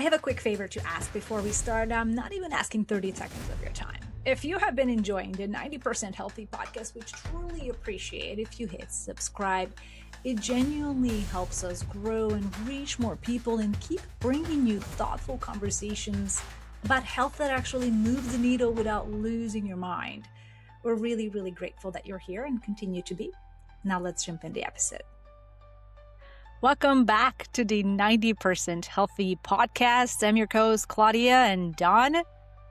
I have a quick favor to ask before we start. I'm not even asking 30 seconds of your time. If you have been enjoying the 90% Healthy podcast, we truly appreciate if you hit subscribe. It genuinely helps us grow and reach more people and keep bringing you thoughtful conversations about health that actually moves the needle without losing your mind. We're really, really grateful that you're here and continue to be. Now let's jump in the episode. Welcome back to the 90% Healthy podcast. I'm your co-host, Claudia, and Don.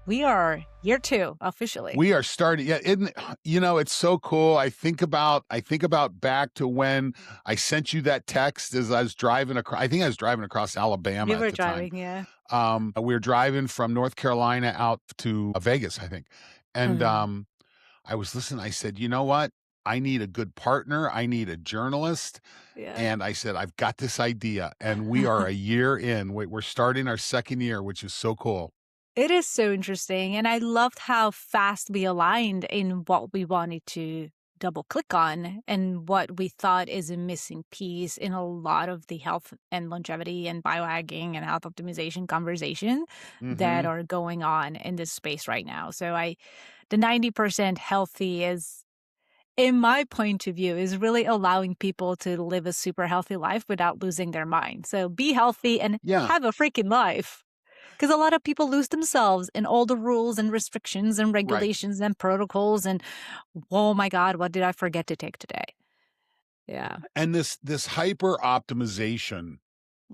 We are year 2 officially. We are starting. Yeah, it's so cool. I think about back to when I sent you that text as I was driving across. I think I was driving across Alabama. You were at the driving, time. yeah. We were driving from North Carolina out to Vegas, I think, and I was listening. I said, you know what? I need a good partner. I need a journalist. Yeah. And I said, I've got this idea. And we are a year in. We're starting our second year, which is so cool. It is so interesting. And I loved how fast we aligned in what we wanted to double click on and what we thought is a missing piece in a lot of the health and longevity and biohacking and health optimization conversation that are going on in this space right now. So the 90% healthy is, in my point of view, is really allowing people to live a super healthy life without losing their mind. So be healthy and have a freaking life. Because a lot of people lose themselves in all the rules and restrictions and regulations and protocols. And, oh my God, what did I forget to take today? Yeah. And this hyper optimization.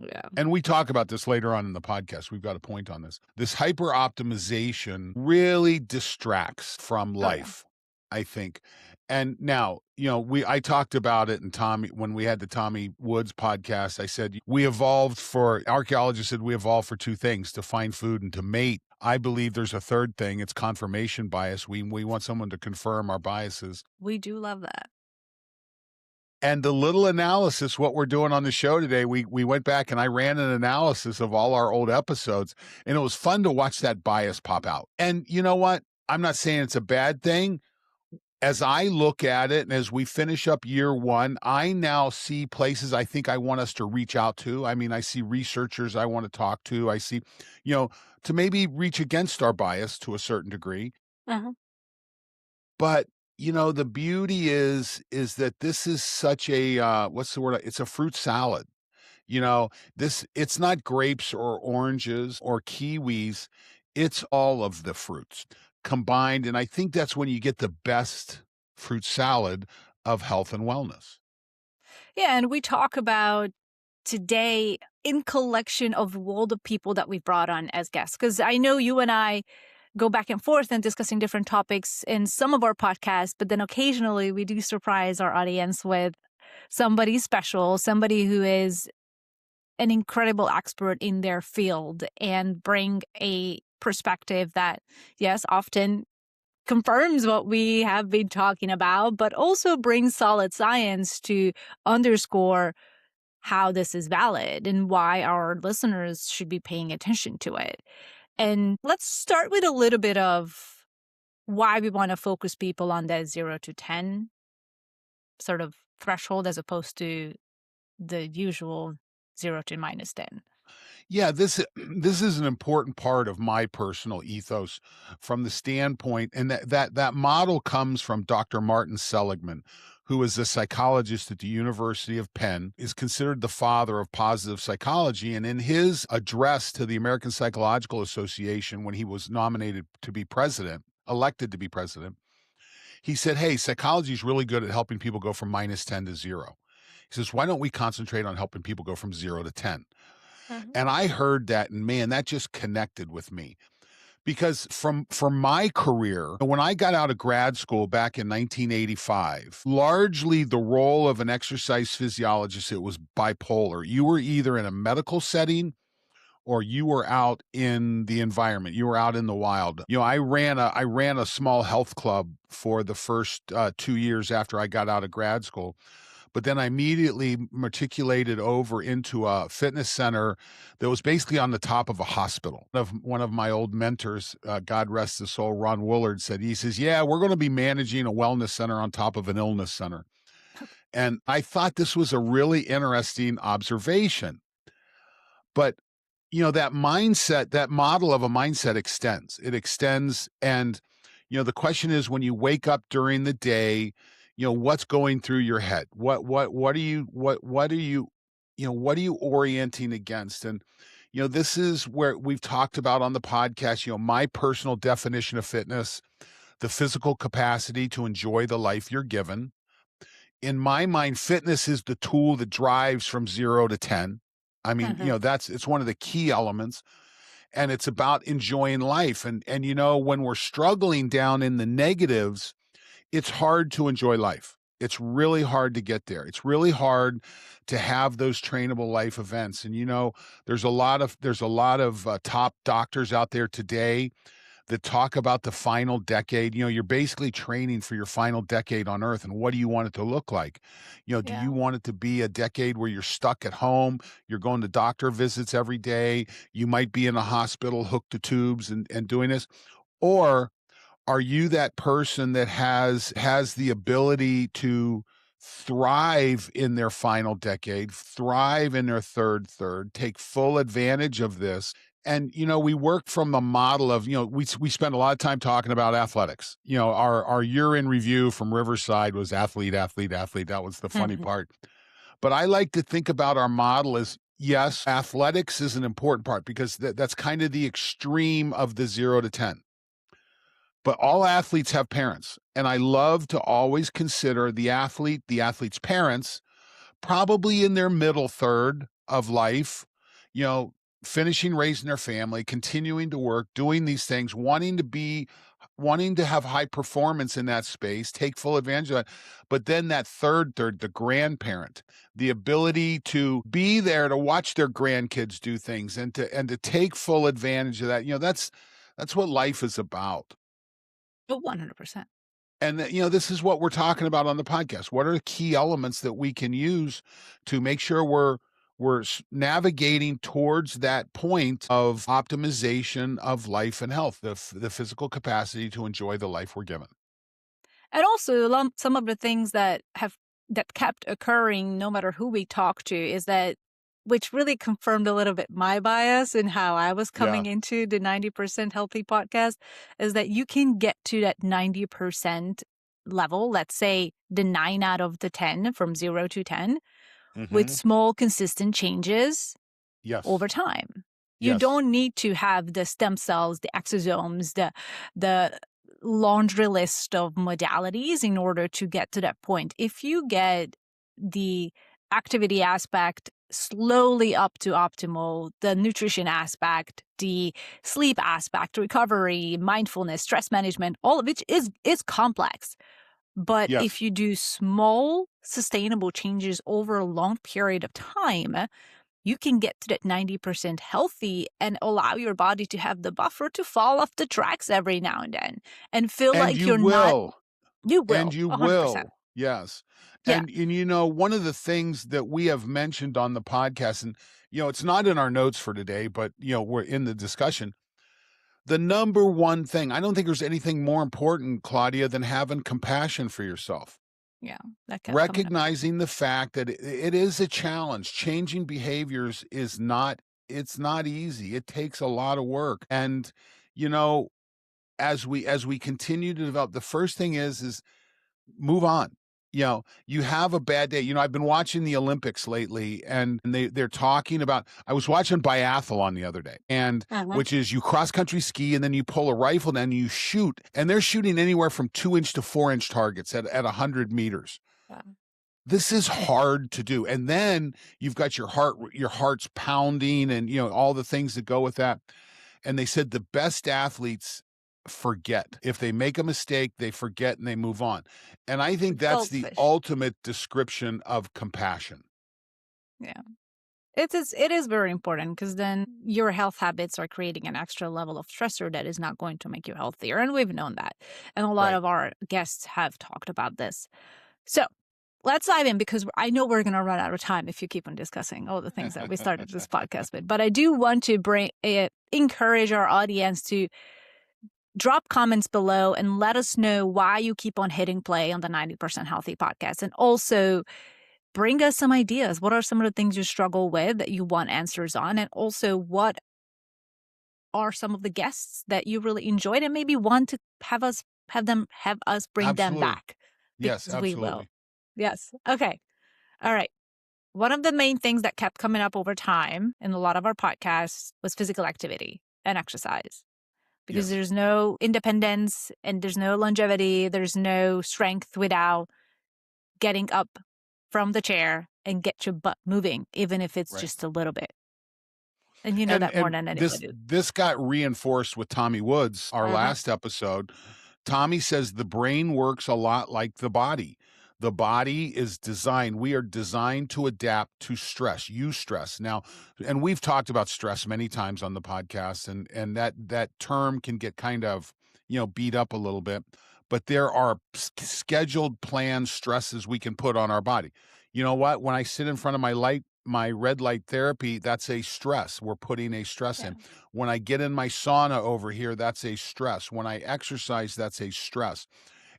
Yeah. And we talk about this later on in the podcast. We've got a point on this. This hyper optimization really distracts from life, I think. And now, I talked about it, and when we had the Tommy Woods podcast, I said, archaeologists said we evolved for 2 things, to find food and to mate. I believe there's a third thing. It's confirmation bias. We want someone to confirm our biases. We do love that. And the little analysis, what we're doing on the show today, we went back and I ran an analysis of all our old episodes, and it was fun to watch that bias pop out. And you know what? I'm not saying it's a bad thing. As I look at it and as we finish up year 1, I now see places I think I want us to reach out to. I mean, I see researchers I want to talk to. I see, to maybe reach against our bias to a certain degree. But, the beauty is that this is such a, what's the word? It's a fruit salad. It's not grapes or oranges or kiwis. It's all of the fruits combined. And I think that's when you get the best fruit salad of health and wellness. Yeah. And we talk about today in collection of all the people that we brought on as guests, because I know you and I go back and forth and discussing different topics in some of our podcasts, but then occasionally we do surprise our audience with somebody special, somebody who is an incredible expert in their field and bring a perspective that, yes, often confirms what we have been talking about, but also brings solid science to underscore how this is valid and why our listeners should be paying attention to it. And let's start with a little bit of why we want to focus people on that 0 to 10 sort of threshold as opposed to the usual 0 to -10. Yeah, this is an important part of my personal ethos from the standpoint, and that model comes from Dr. Martin Seligman, who is a psychologist at the University of Penn, is considered the father of positive psychology. And in his address to the American Psychological Association when he was elected to be president, he said, hey, psychology is really good at helping people go from -10 to 0. He says, why don't we concentrate on helping people go from 0 to 10? And I heard that, and man, that just connected with me. Because from my career, when I got out of grad school back in 1985, largely the role of an exercise physiologist, it was bipolar. You were either in a medical setting or you were out in the environment. You were out in the wild. I ran a small health club for the first 2 years after I got out of grad school. But then I immediately matriculated over into a fitness center that was basically on the top of a hospital. One of my old mentors, God rest his soul, Ron Woolard, he says, yeah, we're going to be managing a wellness center on top of an illness center. And I thought this was a really interesting observation. But that mindset, that model of a mindset extends. It extends. And, the question is, when you wake up during the day, what's going through your head? What are you, what are you, what are you orienting against? And, this is where we've talked about on the podcast, my personal definition of fitness, the physical capacity to enjoy the life you're given. In my mind, fitness is the tool that drives from 0 to 10. I mean, Mhm. it's one of the key elements, and it's about enjoying life. And when we're struggling down in the negatives, it's hard to enjoy life. It's really hard to get there. It's really hard to have those trainable life events. And there's a lot of top doctors out there today that talk about the final decade. You're basically training for your final decade on earth. And what do you want it to look like? Do Yeah. you want it to be a decade where you're stuck at home, you're going to doctor visits every day, you might be in a hospital hooked to tubes and doing this? Or are you that person that has the ability to thrive in their final decade, thrive in their third, take full advantage of this? And we work from the model of, we spend a lot of time talking about athletics. Our year in review from Riverside was athlete, athlete, athlete. That was the funny Mhm. part. But I like to think about our model as, yes, athletics is an important part, because that's kind of the extreme of the 0 to 10. But all athletes have parents. And I love to always consider the athlete's parents, probably in their middle third of life, you know, finishing raising their family, continuing to work, doing these things, wanting to have high performance in that space, take full advantage of that. But then that third, the grandparent, the ability to be there to watch their grandkids do things and to take full advantage of that. That's what life is about. Oh, 100%. And this is what we're talking about on the podcast. What are the key elements that we can use to make sure we're navigating towards that point of optimization of life and health, the physical capacity to enjoy the life we're given. And also, some of the things that kept occurring, no matter who we talk to, is that which really confirmed a little bit my bias and how I was Yeah. coming into the 90% healthy podcast, is that you can get to that 90% level, let's say the 9 out of the 10 from 0 to 10, with Hmm. small, consistent changes Yes. over time. You Yes. don't need to have the stem cells, the exosomes, the laundry list of modalities in order to get to that point. If you get the activity aspect slowly up to optimal, the nutrition aspect, the sleep aspect, recovery, mindfulness, stress management, all of which is complex. But Yes. if you do small, sustainable changes over a long period of time, you can get to that 90% healthy and allow your body to have the buffer to fall off the tracks every now and then and feel And like you you're not. will. You And will, you 100%. will. Yes. Yeah. And one of the things that we have mentioned on the podcast, and it's not in our notes for today, but we're in the discussion. The number one thing, I don't think there's anything more important, Claudia, than having compassion for yourself. Yeah. That kept coming up. Recognizing the fact that it is a challenge. Changing behaviors it's not easy. It takes a lot of work. And, you know, as we continue to develop, the first thing is move on. You have a bad day. I've been watching the Olympics lately, and they're talking about. I was watching biathlon the other day, and Uh-huh. which is you cross country ski and then you pull a rifle and you shoot, and they're shooting anywhere from 2 inch to 4 inch targets at 100 meters. Yeah. This is hard to do, and then you've got your heart's pounding, and all the things that go with that. And they said the best athletes forget. If they make a mistake, they forget and they move on. And I think that's the Goldfish. ultimate description of compassion. Yeah. It is very important because then your health habits are creating an extra level of stressor that is not going to make you healthier. And we've known that. And a lot Right. of our guests have talked about this. So let's dive in because I know we're going to run out of time if you keep on discussing all the things that we started this podcast with. But I do want to encourage our audience to drop comments below and let us know why you keep on hitting play on the 90% Healthy podcast. And also bring us some ideas. What are some of the things you struggle with that you want answers on? And also, what are some of the guests that you really enjoyed and maybe want to have us bring them Absolutely. back? Yes, Because we will. absolutely. Yes. Okay. All right. One of the main things that kept coming up over time in a lot of our podcasts was physical activity and exercise, because Yes. there's no independence and there's no longevity. There's no strength without getting up from the chair and get your butt moving, even if it's Right. just a little bit. And you know And that more and than this anybody. this got reinforced with Tommy Woods, our Uh-huh. last episode. Tommy says the brain works a lot like the body. The body is designed, we are designed to adapt to stress, use stress. Now, and we've talked about stress many times on the podcast, and that term can get kind of, beat up a little bit, but there are scheduled planned stresses we can put on our body. You know what? When I sit in front of my red light therapy, that's a stress. We're putting a stress Yeah. in. When I get in my sauna over here, that's a stress. When I exercise, that's a stress.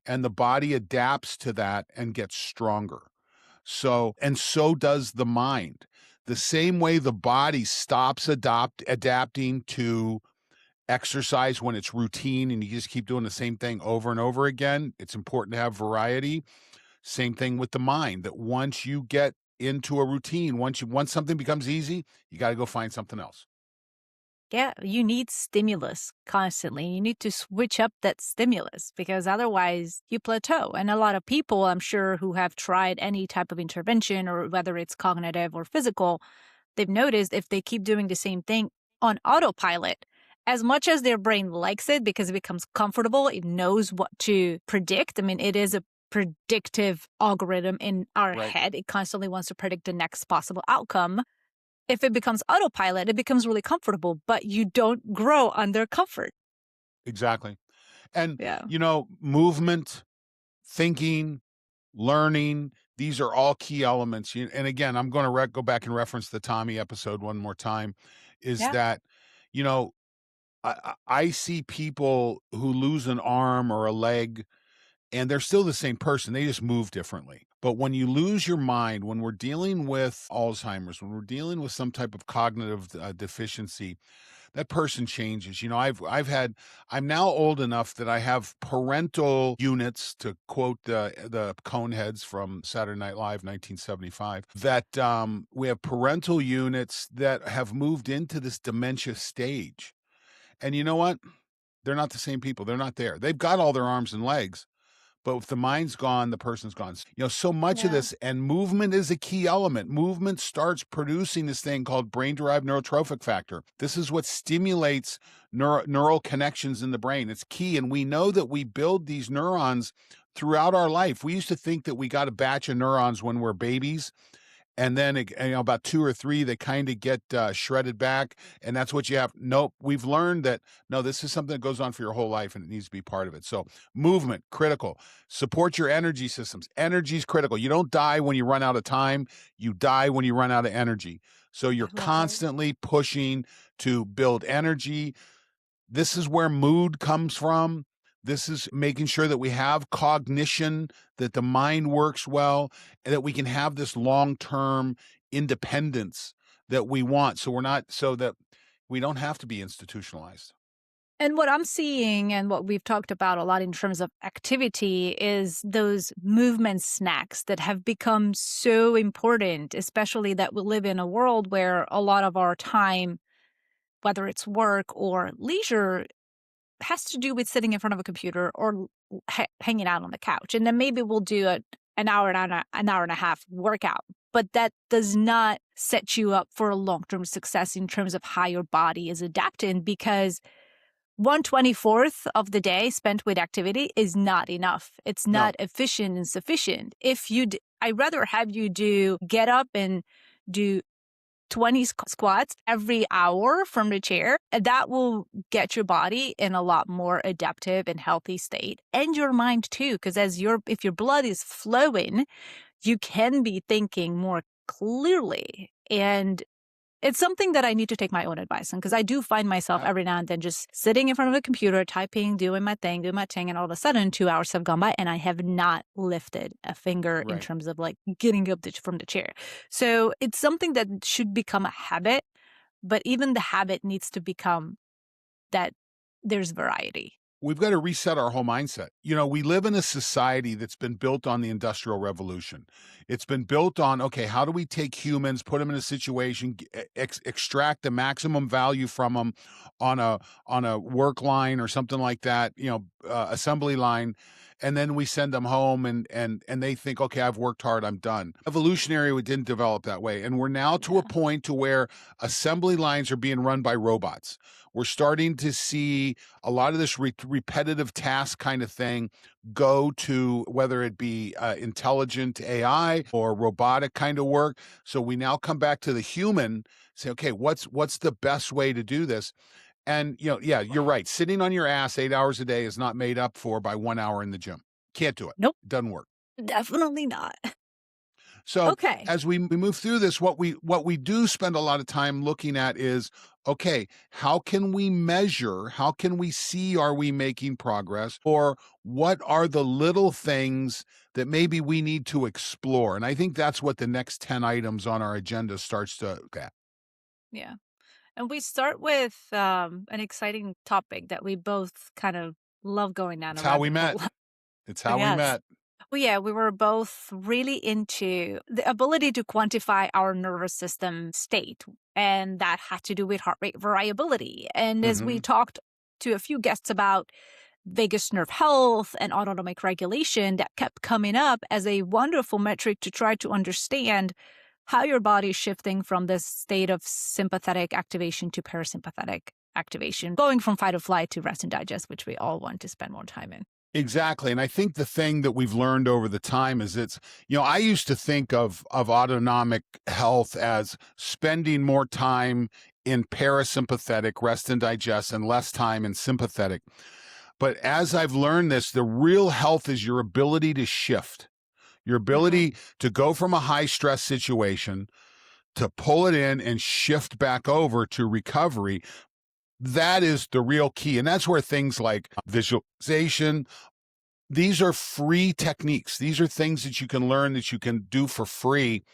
And the body adapts to that and gets stronger. And so does the mind. The same way the body stops adapting to exercise when it's routine and you just keep doing the same thing over and over again, it's important to have variety. Same thing with the mind, that once you get into a routine, once something becomes easy, you got to go find something else. Yeah, you need stimulus constantly. You need to switch up that stimulus because otherwise you plateau. And a lot of people, I'm sure, who have tried any type of intervention or whether it's cognitive or physical, they've noticed if they keep doing the same thing on autopilot, as much as their brain likes it because it becomes comfortable, it knows what to predict. I mean, it is a predictive algorithm in our Right. head. It constantly wants to predict the next possible outcome. If it becomes autopilot, it becomes really comfortable, but you don't grow under comfort. Exactly. And, Yeah. movement, thinking, learning, these are all key elements. And again, I'm going to go back and reference the Tommy episode one more time, is Yeah. that, you know, I see people who lose an arm or a leg and they're still the same person. They just move differently. But when you lose your mind, when we're dealing with Alzheimer's, when we're dealing with some type of cognitive deficiency, that person changes. I'm now old enough that I have parental units, to quote the Coneheads from Saturday Night Live 1975, that we have parental units that have moved into this dementia stage. And you know what? They're not the same people. They're not there. They've got all their arms and legs, but if the mind's gone, the person's gone. So much of Yeah. this, and movement is a key element. Movement starts producing this thing called brain-derived neurotrophic factor. This is what stimulates neural connections in the brain. It's key, and we know that we build these neurons throughout our life. We used to think that we got a batch of neurons when we're babies, and then about two or three, they kind of get shredded back, and that's what you have. Nope, we've learned that no, this is something that goes on for your whole life, and it needs to be part of it. So movement, critical. Support your energy systems. Energy is critical. You don't die when you run out of time, you die when you run out of energy. So I you're love it. constantly pushing to build energy. This is where mood comes from. This is making sure that we have cognition, that the mind works well, and that we can have this long-term independence that we want. So that we don't have to be institutionalized. And what I'm seeing and what we've talked about a lot in terms of activity is those movement snacks that have become so important, especially that we live in a world where a lot of our time, whether it's work or leisure, has to do with sitting in front of a computer or hanging out on the couch. And then maybe we'll do an hour and a half workout. But that does not set you up for a long-term success in terms of how your body is adapting, because 1/24th of the day spent with activity is not enough. It's No, not efficient and sufficient. If you, I'd rather have you get up and do 20 squats every hour from the chair. That will get your body in a lot more adaptive and healthy state, and your mind too. Because if your blood is flowing, you can be thinking more clearly. And It's something that I need to take my own advice on because I do find myself every now and then just sitting in front of a computer, typing, doing my thing, and all of a sudden 2 hours have gone by and I have not lifted a finger in Right. terms of like getting up from the chair. So it's something that should become a habit, but even the habit needs to become that there's variety. We've got to reset our whole mindset. We live in a society that's been built on the Industrial Revolution. It's been built on, okay, how do we take humans, put them in a situation, extract the maximum value from them on a work line or something like that, assembly line, and then we send them home and they think, okay, I've worked hard, I'm done. Evolutionary, we didn't develop that way, and we're now to a Yeah. point to where assembly lines are being run by robots. We're starting to see a lot of this repetitive task kind of thing go to whether it be intelligent AI or robotic kind of work. So we now come back to the human, say, okay, what's the best way to do this? And yeah, you're right. Sitting on your ass 8 hours a day is not made up for by 1 hour in the gym. Can't do it. Nope, Doesn't work. definitely not. So Okay. as we move through this, what we do spend a lot of time looking at is, okay, how can we measure? How can we see, are we making progress? Or what are the little things that maybe we need to explore? And I think that's what the next 10 items on our agenda starts to look at. Yeah. And we start with an exciting topic that we both kind of love going down It's a how we rabbit met. hole. It's how we Yes. met. Well, yeah, we were both really into the ability to quantify our nervous system state. And that had to do with heart rate variability. And as we Mhm. talked to a few guests about vagus nerve health and autonomic regulation, that kept coming up as a wonderful metric to try to understand how your body is shifting from this state of sympathetic activation to parasympathetic activation, going from fight or flight to rest and digest, which we all want to spend more time in. Exactly. And I think the thing that we've learned over the time is I used to think of autonomic health as spending more time in parasympathetic rest and digest and less time in sympathetic. But as I've learned this, the real health is your ability to shift, your Hmm. ability to go from a high stress situation to pull it in and shift back over to recovery. That is the real key. And that's where things like visualization, these are free techniques. These are things that you can learn, that you can do for free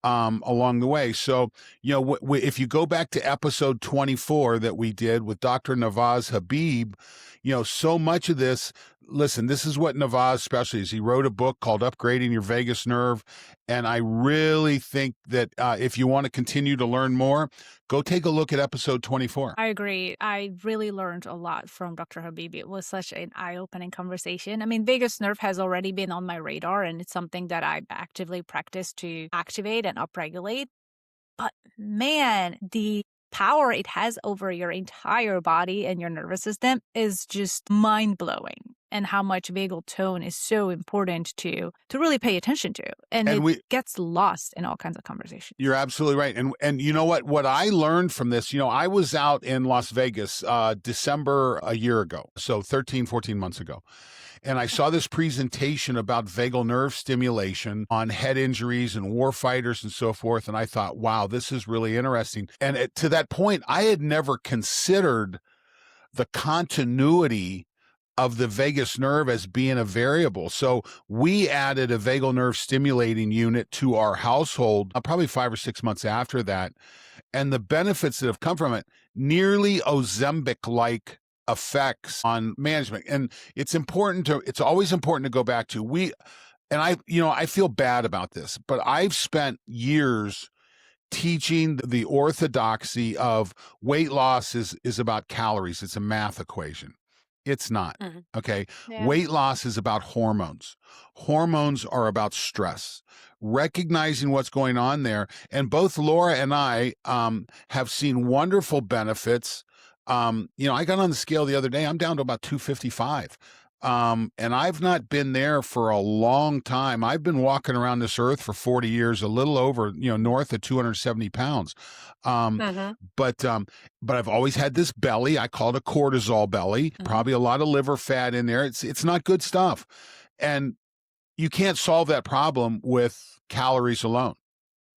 along the way. So, if you go back to episode 24 that we did with Dr. Nawaz Habib, so much of this, listen, this is what Nawaz specialty is. He wrote a book called Upgrading Your Vagus Nerve. And I really think that if you want to continue to learn more, go take a look at episode 24. I agree. I really learned a lot from Dr. Habibi. It was such an eye opening conversation. I mean, vagus nerve has already been on my radar, and it's something that I actively practice to activate and upregulate. But man, the power it has over your entire body and your nervous system is just mind blowing. And how much vagal tone is so important to really pay attention to. And And it we gets lost in all kinds of conversations. You're absolutely right. And you know what I learned from this, I was out in Las Vegas December a year ago, so 13, 14 months ago. And I saw this presentation about vagal nerve stimulation on head injuries and war fighters and so forth. And I thought, wow, this is really interesting. And to that point, I had never considered the continuity of the vagus nerve as being a variable. So we added a vagal nerve stimulating unit to our household probably 5 or 6 months after that. And the benefits that have come from it, nearly Ozempic like effects on management. And it's always important to go back to I feel bad about this, but I've spent years teaching the orthodoxy of weight loss is about calories. It's a math equation. It's not. Mhm. Okay. Yeah. Weight loss is about hormones. Hormones are about stress. Recognizing what's going on there. And both Laura and I have seen wonderful benefits. I got on the scale the other day. I'm down to about 255. And I've not been there for a long time. I've been walking around this earth for 40 years, a little over, north of 270 pounds. Um, Hmm. but I've always had this belly. I call it a cortisol belly, Hmm. probably a lot of liver fat in there. It's not good stuff. And you can't solve that problem with calories alone.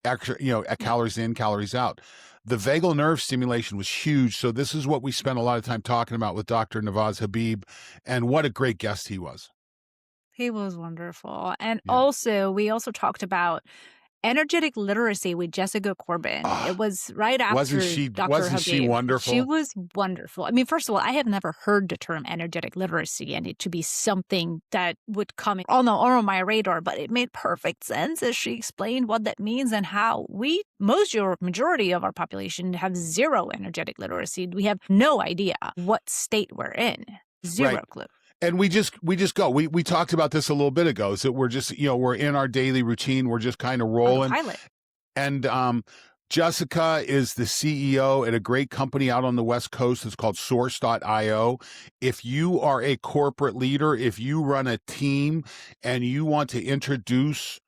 Actually, calories in, calories out. The vagal nerve stimulation was huge. So this is what we spent a lot of time talking about with Dr. Nawaz Habib, and what a great guest he was. He was wonderful. And Yeah. also, we also talked about energetic literacy with Jessica Corbin. It Ah, was right wasn't after she Dr. wasn't she Habib. She wonderful? was wonderful. I mean, first of all, I have never heard the term energetic literacy and it to be something that would come on my radar, but it made perfect sense as she explained what that means and how majority of our population have zero energetic literacy. We have no idea what state we're in. Zero Right. clue. And we just go. We talked about this a little bit ago. Is that we're just, we're in our daily routine. We're just kind of rolling. Autopilot. And Jessica is the CEO at a great company out on the West Coast. It's called Source.io. If you are a corporate leader, if you run a team and you want to introduce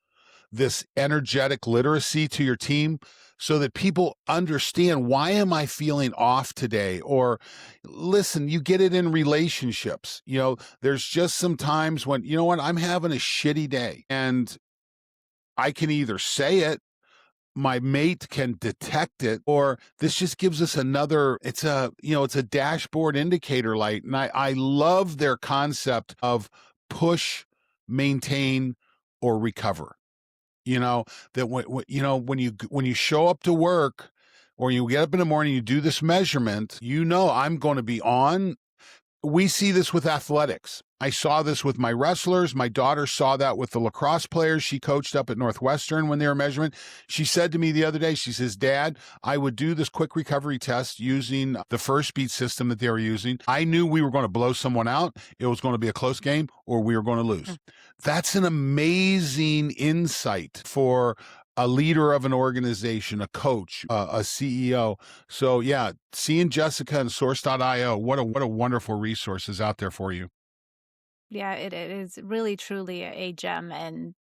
this energetic literacy to your team so that people understand, why am I feeling off today? Or listen, you get it in relationships. There's just some times when, I'm having a shitty day, and I can either say it, my mate can detect it, or this just gives us another, it's a dashboard indicator light. And I love their concept of push, maintain, or recover. That when you show up to work, or you get up in the morning, you do this measurement, I'm going to be on. We see this with athletics. I saw this with my wrestlers. My daughter saw that with the lacrosse players she coached up at Northwestern when they were measuring. She said to me the other day, she says, Dad, I would do this quick recovery test using the first beat system that they were using. I knew we were going to blow someone out. It was going to be a close game, or we were going to lose. That's an amazing insight for a leader of an organization, a coach, a CEO. So yeah, seeing Jessica and Source.io, what a wonderful resource is out there for you. Yeah, it is really truly a gem. And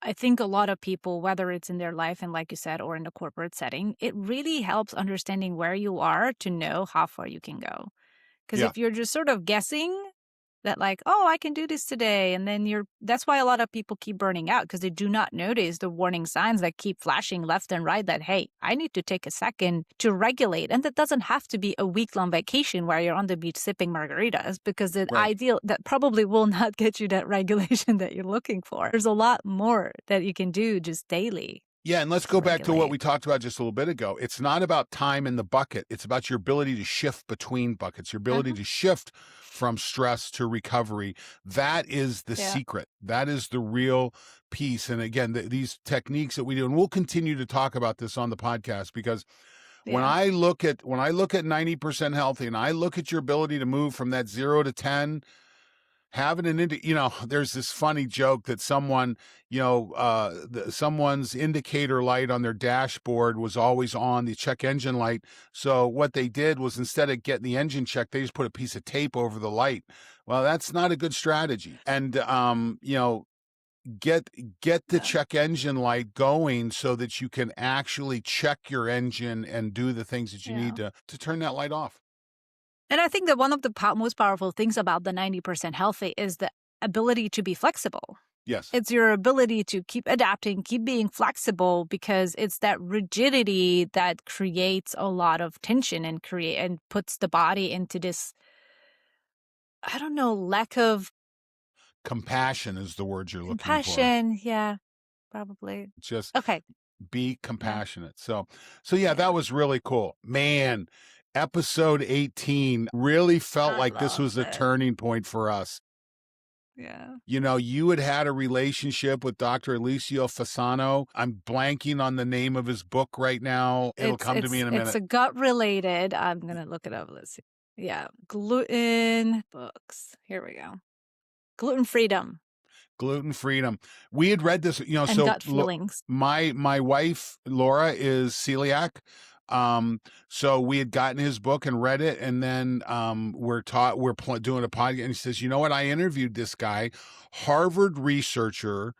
I think a lot of people, whether it's in their life and like you said, or in the corporate setting, it really helps understanding where you are to know how far you can go. Because Yeah, if you're just sort of guessing that like, oh, I can do this today, and then that's why a lot of people keep burning out because they do not notice the warning signs that keep flashing left and right that, hey, I need to take a second to regulate. And that doesn't have to be a week-long vacation where you're on the beach sipping margaritas, because the right. ideal that probably will not get you that regulation that you're looking for. There's a lot more that you can do just daily Yeah, and let's to go back to what regulate. we talked about just a little bit ago. It's not about time in the bucket. It's about your ability to shift between buckets, your ability Mhm. to shift from stress to recovery. That is the Yeah. secret. That is the real piece. And again, these techniques that we do, and we'll continue to talk about this on the podcast, because when Yeah. I look at 90% healthy, and I look at your ability to move from that 0 to 10, having there's this funny joke that someone's indicator light on their dashboard was always on, the check engine light. So what they did was, instead of getting the engine checked, they just put a piece of tape over the light. Well, that's not a good strategy. And get the Yeah. check engine light going so that you can actually check your engine and do the things that you need Yeah. to turn that light off. And I think that one of the most powerful things about the 90% healthy is the ability to be flexible. Yes. It's your ability to keep adapting, keep being flexible, because it's that rigidity that creates a lot of tension and puts the body into this, I don't know, lack of Compassion is the word you're looking for. compassion. Yeah, probably. Just Okay. be Yeah. compassionate. So yeah, that Yeah. was really cool. Man, episode 18 really felt I like this love was a it. turning point for us. Yeah. You had a relationship with Dr. Alicio Fasano. I'm blanking on the name of his book right now. It'll It's come to me it's in a it's minute. a gut related. I'm gonna look it up. Let's see. Yeah. Gluten books. Here we go. Gluten freedom Gluten freedom. We had read this, and so gut feelings. my wife Laura is celiac. So we had gotten his book and read it, and then doing a podcast, and he says, "You know what? I interviewed this guy, Harvard researcher,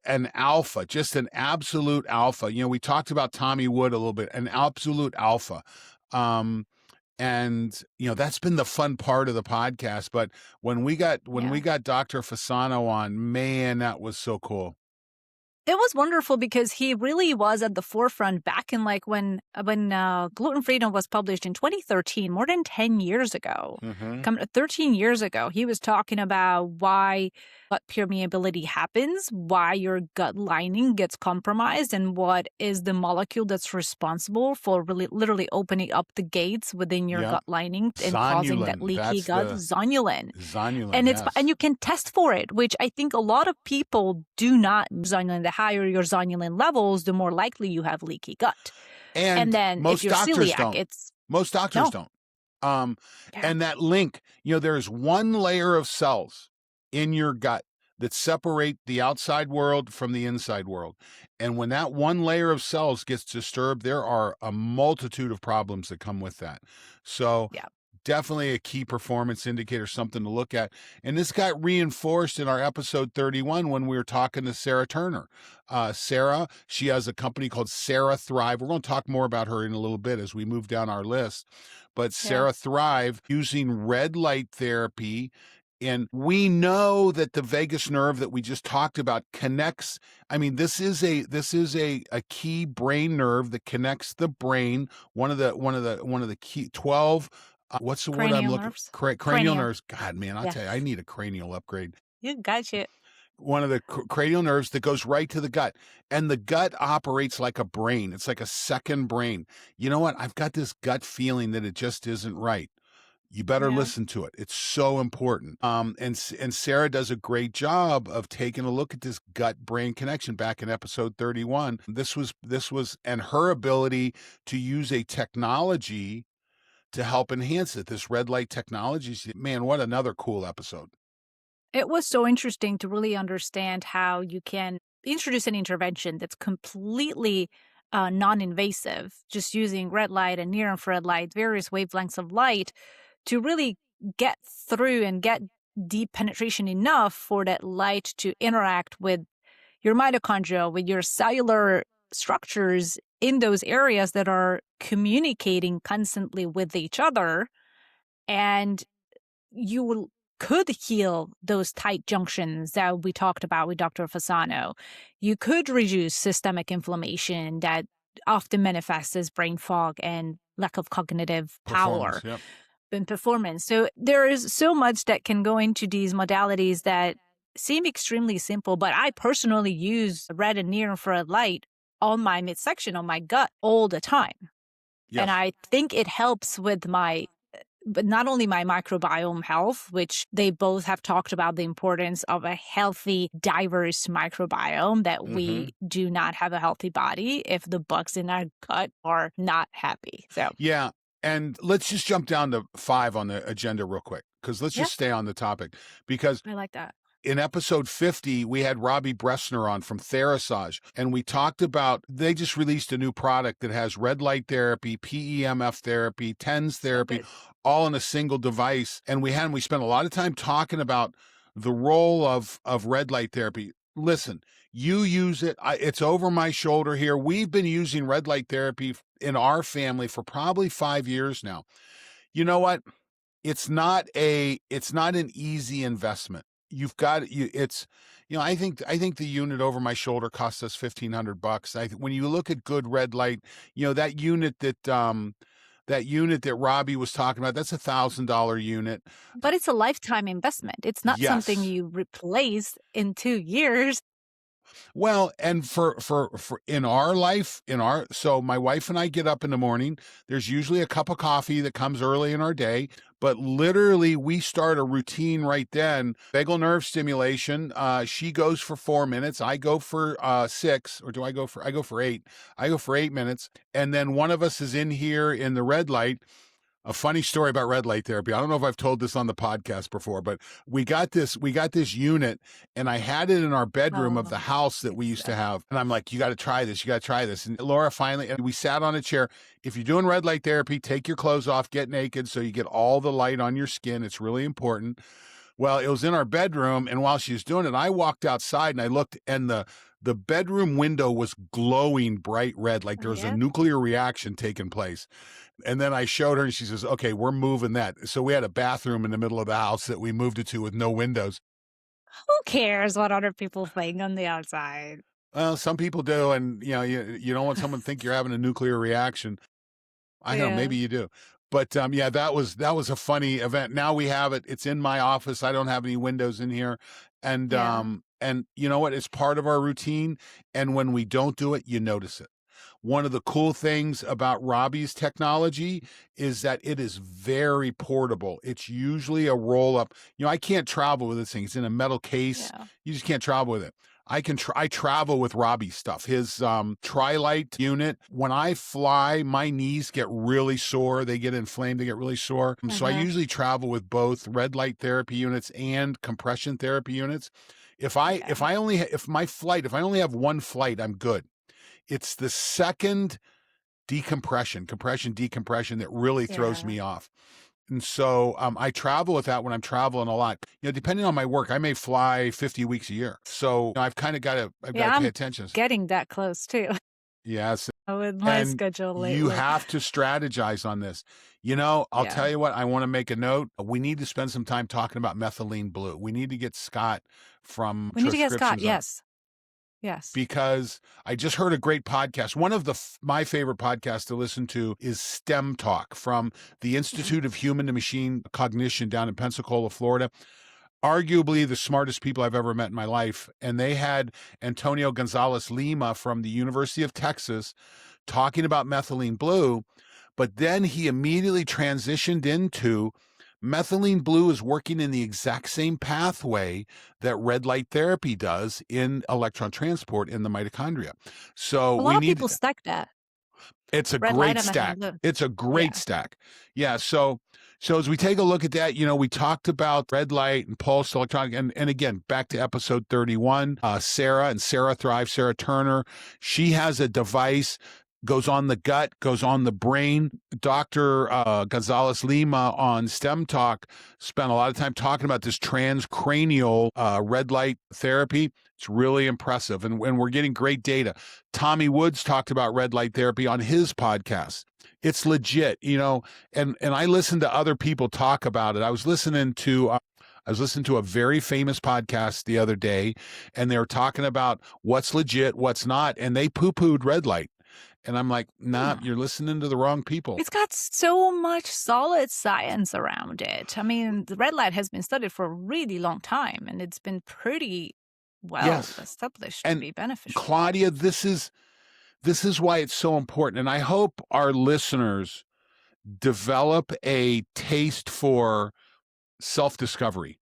an alpha, just an absolute alpha. We talked about Tommy Wood a little bit, an absolute alpha." Um, and that's been the fun part of the podcast. But when we got Yeah. Dr. Fasano on, man, that was so cool. It was wonderful because he really was at the forefront back in like when gluten freedom was published in 2013, more than 10 years ago. Hmm. 13 years ago, he was talking about why gut permeability happens, why your gut lining gets compromised, and what is the molecule that's responsible for really literally opening up the gates within your Yep. gut lining and causing that Zonulin. leaky That's gut, the zonulin. zonulin. And Yes. you can test for it, which I think a lot of people do not. Zonulin, the higher your zonulin levels, the more likely you have leaky gut. And And then if most you're doctors celiac, don't. it's Most doctors no. don't. Yeah. And that link, there's one layer of cells in your gut that separate the outside world from the inside world. And when that one layer of cells gets disturbed, there are a multitude of problems that come with that. So, Yeah. definitely a key performance indicator, something to look at. And this got reinforced in our episode 31 when we were talking to Sarah Turner. Sarah, she has a company called Sarah Thrive. We're going to talk more about her in a little bit as we move down our list. But Yeah. Sarah Thrive using red light therapy. And we know that the vagus nerve that we just talked about connects. I mean, this is a key brain nerve that connects the brain. One of the key 12, what's the word I'm Cranial looking? nerves. Cranial Cranial. nerves. God, man, I'll Yeah. tell you, I need a cranial upgrade. You gotcha. One of the cranial nerves that goes right to the gut. And the gut operates like a brain. It's like a second brain. You know what? I've got this gut feeling that it just isn't right. You better Yeah. listen to it. It's so important. And Sarah does a great job of taking a look at this gut brain connection back in episode 31. This was and her ability to use a technology to help enhance it. This red light technology. Man, what another cool episode. It was so interesting to really understand how you can introduce an intervention that's completely non invasive, just using red light and near infrared light, various wavelengths of light to really get through and get deep penetration enough for that light to interact with your mitochondria, with your cellular structures in those areas that are communicating constantly with each other. And you could heal those tight junctions that we talked about with Dr. Fasano. You could reduce systemic inflammation that often manifests as brain fog and lack of cognitive Performance. power Yep. and performance. So there is so much that can go into these modalities that seem extremely simple, but I personally use red and near infrared light on my midsection, on my gut all the time. And Yes. I think it helps with but not only my microbiome health, which they both have talked about the importance of a healthy, diverse microbiome, that Hmm. we do not have a healthy body if the bugs in our gut are not happy. So, Yeah. And let's just jump down to 5 on the agenda real quick, because let's yeah, just stay on the topic. Because I like that. in episode 50, we had Robbie Bressner on from Therisage, and we talked about they just released a new product that has red light therapy, PEMF therapy, TENS So therapy, good. all in a single device. And we spent a lot of time talking about the role of red light therapy. Listen, you use it. It's over my shoulder here. We've been using red light therapy in our family for probably 5 years now. You know what? It's not an easy investment. You've got you it's I think the unit over my shoulder cost us $1,500. When you look at good red light, that unit that Robbie was talking about, that's $1,000 unit. But it's a lifetime investment. It's not something Yes. you replace in 2 years. Well, and for in our life, so my wife and I get up in the morning. There's usually a cup of coffee that comes early in our day, but literally we start a routine right then. Vagal nerve stimulation. She goes for 4 minutes. I go for 6, or do I go for? I go for 8. I go for 8 minutes, and then one of us is in here in the red light. A funny story about red light therapy. I don't know if I've told this on the podcast before, but we got this unit, and I had it in our bedroom of Oh, the house that we it's used to have. And I'm like, you got to try this. You got to try this. And Laura finally, and we sat on a chair. If you're doing red light therapy, take your clothes off, get naked so you get all the light on your skin. It's really important. Well, it was in our bedroom, and while she was doing it, I walked outside and I looked, and the bedroom window was glowing bright red, like there was a yeah. nuclear reaction taking place. And then I showed her, and she says, "Okay, we're moving that." So we had a bathroom in the middle of the house that we moved it to with no windows. Who cares what other people think on the outside? Well, some people do, and you don't want someone to think you're having a nuclear reaction. I don't know, Yeah. maybe you do. But yeah, that was a funny event. Now we have it. It's in my office. I don't have any windows in here. Yeah. And you know what? It's part of our routine. And when we don't do it, you notice it. One of the cool things about Robbie's technology is that it is very portable. It's usually a roll up. I can't travel with this thing. It's in a metal case. Yeah. You just can't travel with it. I travel with Robbie's stuff. His Tri-Light unit. When I fly, my knees get really sore. They get inflamed. They get really sore. So I Uh-huh. usually travel with both red light therapy units and compression therapy units. Yeah. If I only have one flight, I'm good. It's the second compression, decompression that really throws Yeah. me off. And so I travel with that when I'm traveling a lot. Depending on my work, I may fly 50 weeks a year. So I've got Yeah, to pay I'm attention. getting that close too Yes. with my And schedule you lately. have to strategize on this. I'll Yeah. tell you what, I want to make a note. We need to spend some time talking about methylene blue. We need to get Scott from We need to get Scott. transcriptions on, Yes. Yes. because I just heard a great podcast. One of my favorite podcasts to listen to is STEM Talk from the Mhm. Institute of Human to Machine Cognition down in Pensacola, Florida. Arguably the smartest people I've ever met in my life. And they had Antonio Gonzalez Lima from the University of Texas talking about methylene blue, but then he immediately transitioned into methylene blue is working in the exact same pathway that red light therapy does in electron transport in the mitochondria. So A we lot of need people stack that it's a red light great and methylene stack. blue. It's a great Yeah. stack. Yeah. So as we take a look at that, we talked about red light and pulse electronic, and again, back to episode 31, Sarah Thrive, Sarah Turner. She has a device, goes on the gut, goes on the brain. Dr. Gonzalez Lima on STEM Talk spent a lot of time talking about this transcranial red light therapy. It's really impressive. And we're getting great data. Tommy Woods talked about red light therapy on his podcast. It's legit, and I listened to other people talk about it. I was listening to a very famous podcast the other day, and they were talking about what's legit, what's not, and they poo-pooed red light. And I'm like, nah, Hmm. you're listening to the wrong people. It's got so much solid science around it. I mean, the red light has been studied for a really long time, and it's been pretty well Yes. established to And be beneficial. Claudia, this is why it's so important. And I hope our listeners develop a taste for self-discovery.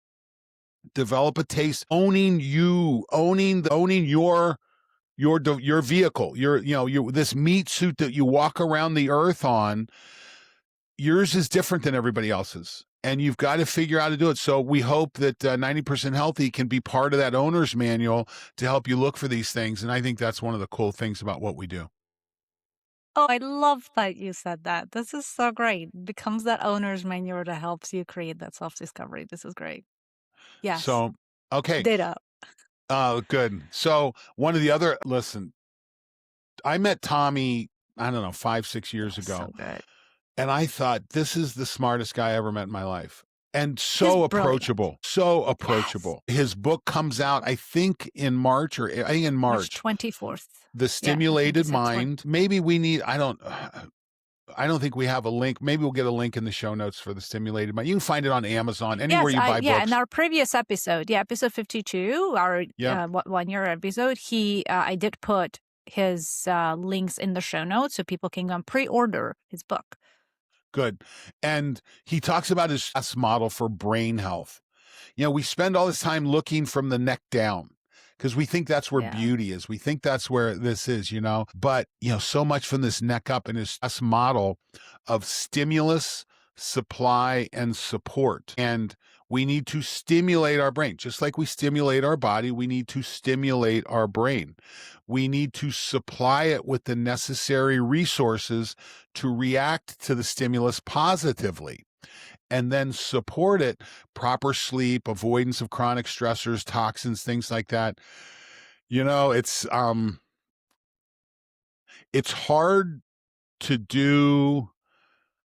Develop a taste owning your vehicle, your this meat suit that you walk around the earth on. Yours is different than everybody else's, and you've got to figure out how to do it. So we hope that 90% Healthy can be part of that owner's manual to help you look for these things. And I think that's one of the cool things about what we do. Oh, I love that you said that. This is so great. Becomes that owner's manual that helps you create that self-discovery. This is great. Yes. So, okay, Ditto. good. So one of the other listen, I met Tommy, I don't know, 5, 6 years Oh, so ago, good. and I thought this is the smartest guy I ever met in my life. And He's so brilliant. approachable, so Yes. approachable. His book comes out, I think in March, or I think in March March. 24th. The Yeah, I think you Stimulated said 20. Mind. Maybe we need, I don't think we have a link. Maybe we'll get a link in the show notes for the Stimulated Mind. You can find it on Amazon, anywhere Yes, you buy in books. our previous episode, episode 52, our Yep. 1 year episode, I did put his links in the show notes so people can go and pre-order his book. Good. And he talks about his stress model for brain health. We spend all this time looking from the neck down because we think that's where Yeah. beauty is. We think that's where this is, but, so much from this neck up, and his stress model of stimulus, supply, and support. And we need to stimulate our brain. Just like we stimulate our body, we need to stimulate our brain. We need to supply it with the necessary resources to react to the stimulus positively, and then support it, proper sleep, avoidance of chronic stressors, toxins, things like that. It's hard to do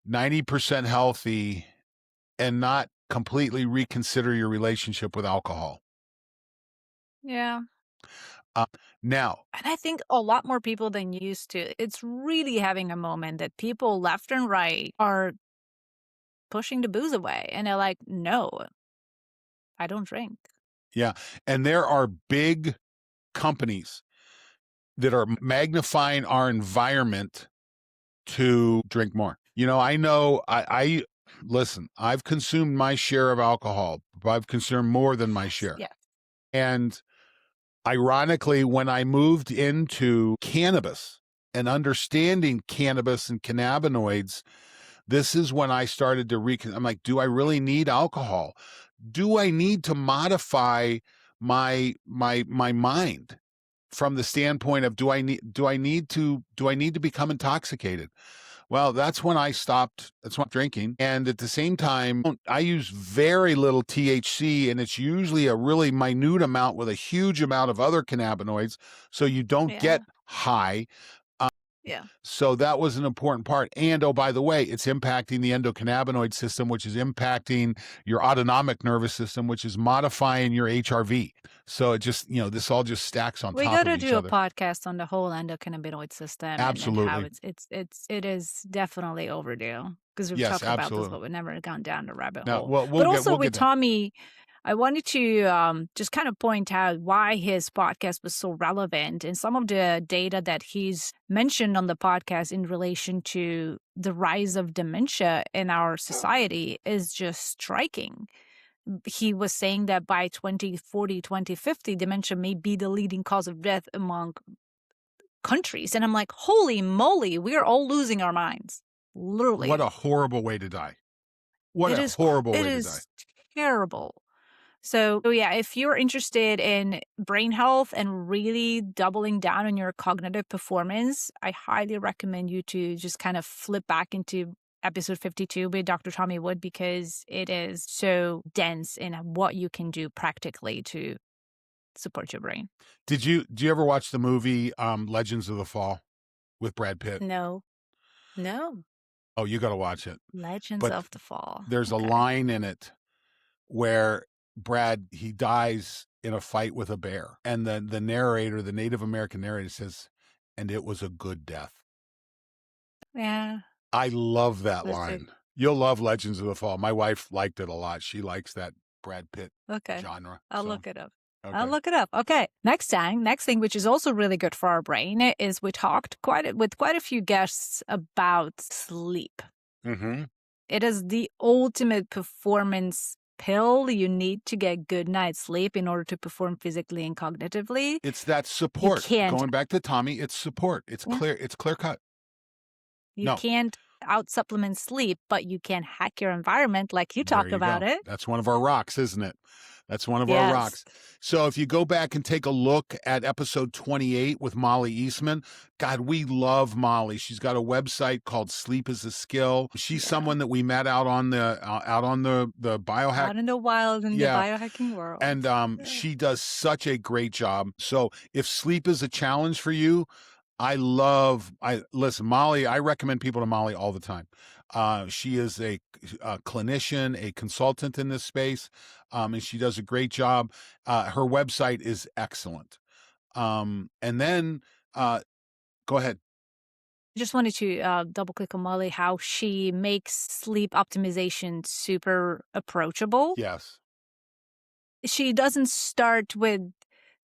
90% healthy and not completely reconsider your relationship with alcohol. Yeah. Uh, Now, And I think a lot more people than used to. It's really having a moment that people left and right are pushing the booze away. And they're like, no, I don't drink. yeah, and there are big companies that are magnifying our environment to drink more. I know I listen, I've consumed my share of alcohol. I've consumed more than my Yes. share. Yeah. And ironically, when I moved into cannabis and understanding cannabis and cannabinoids, this is when I started to I'm like, do I really need alcohol? Do I need to modify my mind from the standpoint of do I need to become intoxicated? Well, that's when drinking. And at the same time, I use very little THC, and it's usually a really minute amount with a huge amount of other cannabinoids. So you don't Yeah. get high. Yeah. So that was an important part. And oh, by the way, it's impacting the endocannabinoid system, which is impacting your autonomic nervous system, which is modifying your HRV. So it just, this all just stacks on We top got of to each do a other. podcast on the whole endocannabinoid system and how Absolutely. it is definitely overdue because we've Yes, talked about this, absolutely. but we've never gone down the rabbit Now, hole. well, But also we'll with get there. Tommy, I wanted to just kind of point out why his podcast was so relevant and some of the data that he's mentioned on the podcast in relation to the rise of dementia in our society is just striking. He was saying that by 2040, 2050, dementia may be the leading cause of death among countries. And I'm like, holy moly, we're all losing our minds. What Literally. a horrible way to die. What It a is horrible it way to die. is terrible. So yeah, if you're interested in brain health and really doubling down on your cognitive performance, I highly recommend you to just kind of flip back into episode 52 with Dr. Tommy Wood because it is so dense in what you can do practically to support your brain. Do you ever watch the movie Legends of the Fall with Brad Pitt? No, no. Oh, you got to watch it. Legends But of the Fall. there's a Okay. line in it where Brad he dies in a fight with a bear, and the narrator, the Native American narrator, says, "And it was a good death." Yeah. I love that Let's see. line. You'll love Legends of the Fall. My wife liked it a lot. She likes that Brad Pitt Okay. genre. I'll So look it up. I'll okay. look it up. Okay. Next thing, which is also really good for our brain, is we talked with quite a few guests about sleep. Mm-hmm. It is the ultimate performance pill. You need to get good night's sleep in order to perform physically and cognitively. It's that You support. can't, Going back to Tommy, it's support. It's yeah, clear. It's clear cut. you No, can't out supplement sleep, but you can hack your environment like you there talked you about go. it. That's one of our rocks, isn't it? That's one of our Yes. rocks. So if you go back and take a look at episode 28 with Molly Eastman, God, we love Molly. She's got a website called Sleep is a Skill. She's Yeah. someone that we met out on the biohack. Out in the wild in the Yeah. biohacking world. And Yeah. she does such a great job. So if sleep is a challenge for you, I listen, Molly, I recommend people to Molly all the time. She is a clinician, a consultant in this space, and she does a great job. Her website is excellent. And then go ahead. Just wanted to double click on Molly, how she makes sleep optimization super approachable. Yes. She doesn't start with,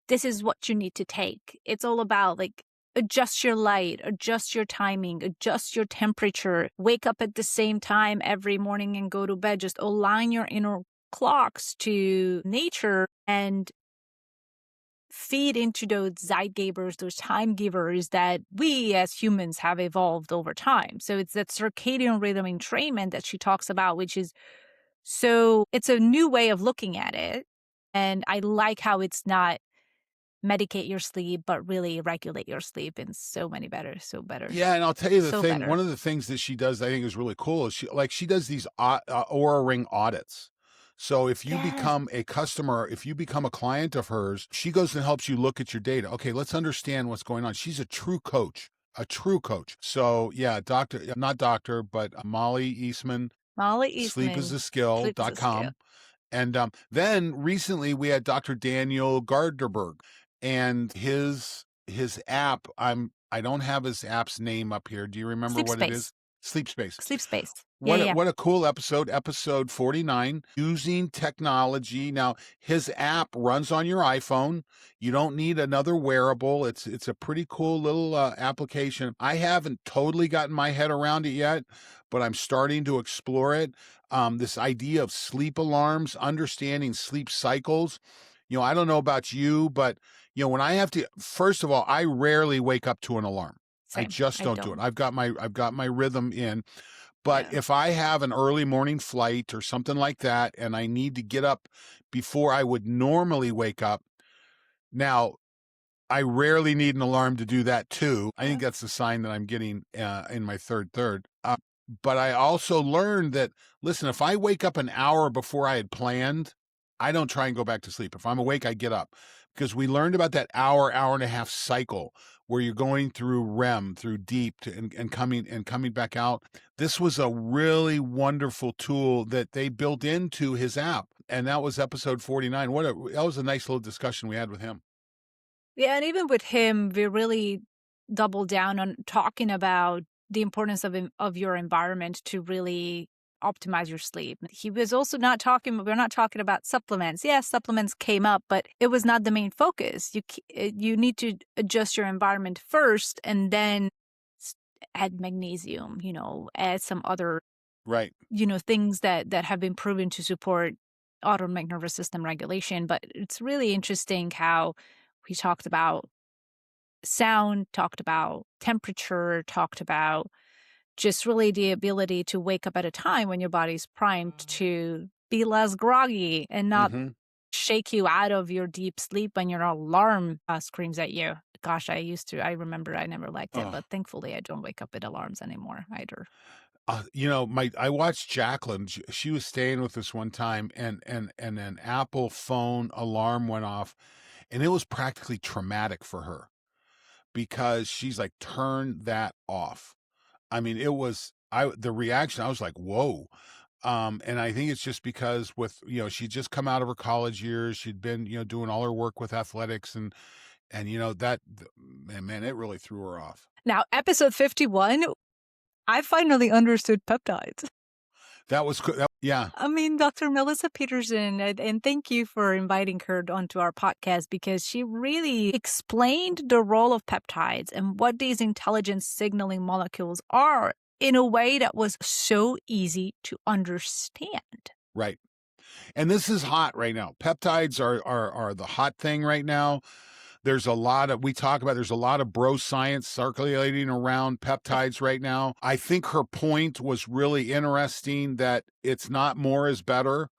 this is what you need to take. It's all about like, adjust your light, adjust your timing, adjust your temperature, wake up at the same time every morning and go to bed. Just align your inner clocks to nature and feed into those zeitgebers, those time givers that we as humans have evolved over time. So it's that circadian rhythm entrainment that she talks about, which is it's a new way of looking at it. And I like how it's not medicate your sleep, but really regulate your sleep in so many better. Yeah, and I'll tell you the So thing. better. One of the things that she does, I think, is really cool. Is she does these Aura Ring audits. So if you Yes. become a customer, if you become a client of hers, she goes and helps you look at your data. Okay, let's understand what's going on. She's a true coach, a true coach. So yeah, not doctor, but Molly Eastman, Molly Eastman, sleep is a skill. sleepisaskill.com. And then recently we had Dr. Daniel Gardnerberg. and his app, I don't have his app's name up here. Do you remember Sleep what it space. is? Sleep Space. Sleep space. Yeah, yeah, yeah. What a cool episode, episode 49, using technology. Now, his app runs on your iPhone. You don't need another wearable. It's a pretty cool little application. I haven't totally gotten my head around it yet, but I'm starting to explore it. This idea of sleep alarms, understanding sleep cycles. I don't know about you, but when I have to, first of all, I rarely wake up to an alarm. I Same. just I don't do it. don't. I've got my rhythm in. But Yeah. if I have an early morning flight or something like that, and I need to get up before I would normally wake up, now I rarely need an alarm to do that too. I Yeah. think that's a sign that I'm getting in my third. But I also learned that, listen, if I wake up an hour before I had planned, I don't try and go back to sleep. If I'm awake, I get up, because we learned about that hour and a half cycle where you're going through REM, through deep, and coming back out. This was a really wonderful tool that they built into his app, and that was episode 49. That was a nice little discussion we had with him. Yeah, and even with him, we really doubled down on talking about the importance of your environment to really optimize your sleep. He was also not talking. We're not talking about supplements. Yes, supplements came up, but it was not the main focus. You need to adjust your environment first, and then s- add magnesium. Add some other Right. things that have been proven to support autonomic nervous system regulation. But it's really interesting how we talked about sound, talked about temperature, talked about just really the ability to wake up at a time when your body's primed to be less groggy and not Mm-hmm. shake you out of your deep sleep when your alarm screams at you. Gosh, I remember I never liked it, Oh. but thankfully I don't wake up with alarms anymore either. I watched Jacqueline. She was staying with us one time, and an Apple phone alarm went off, and it was practically traumatic for her because she's like, turn that off. I mean, it was the reaction. I was like, whoa. And I think it's just because she'd just come out of her college years. She'd been, doing all her work with athletics, and man, it really threw her off. Now, episode 51, I finally understood peptides. That was good. Yeah. I mean, Dr. Melissa Peterson, and thank you for inviting her onto our podcast because she really explained the role of peptides and what these intelligence signaling molecules are in a way that was so easy to understand. Right. And this is hot right now. Peptides are the hot thing right now. There's a lot of bro science circulating around peptides right now. I think her point was really interesting, that it's not more is better.